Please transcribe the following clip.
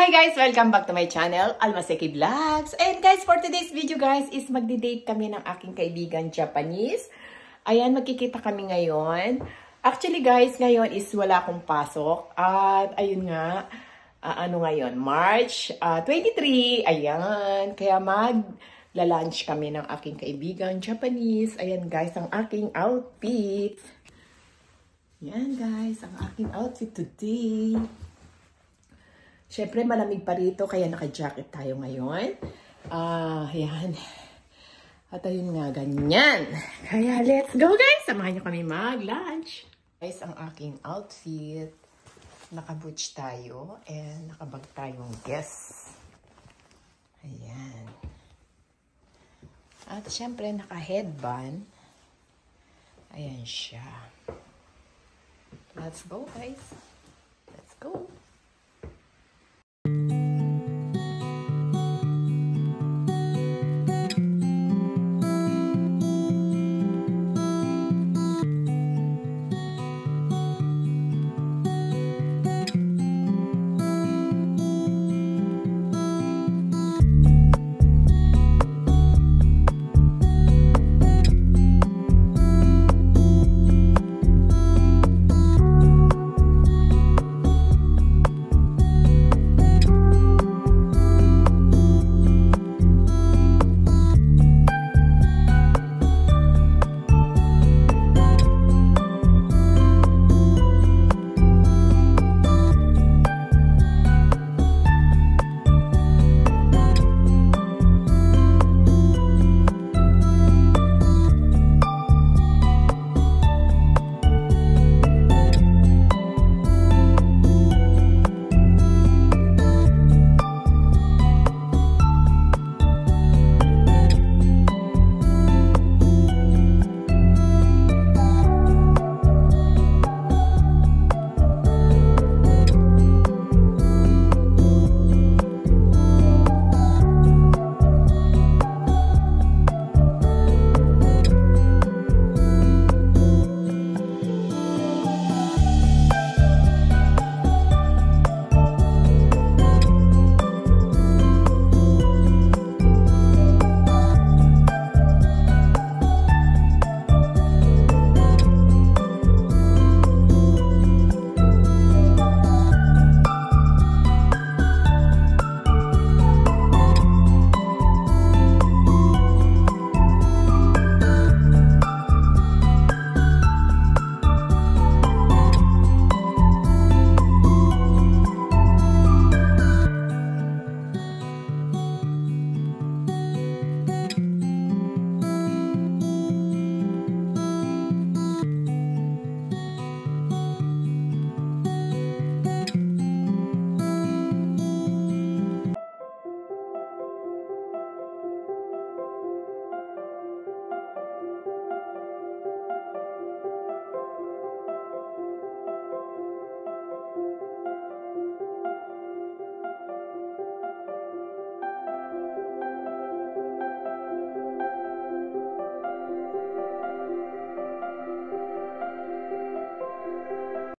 Hi guys! Welcome back to my channel, Almaseki Vlogs. And guys, for today's video guys, is magdi-date kami ng aking kaibigan Japanese. Ayan, magkikita kami ngayon. Actually guys, ngayon is wala akong pasok. At ayun nga, ano ngayon? March 23. Ayan, kaya magla-lunch kami ng aking kaibigan Japanese. Ayan guys, ang aking outfit. Ayan guys, ang aking outfit today. Siyempre, malamig pa rito, kaya naka-jacket tayo ngayon. Ayan. At ayun nga, ganyan. Kaya, let's go guys! Samahan nyo kami mag-lunch. Guys, ang aking outfit. Naka-boots tayo. And nakabag tayong guest. Ayan. At siyempre, naka-headband. Ayan siya. Let's go guys. Let's go.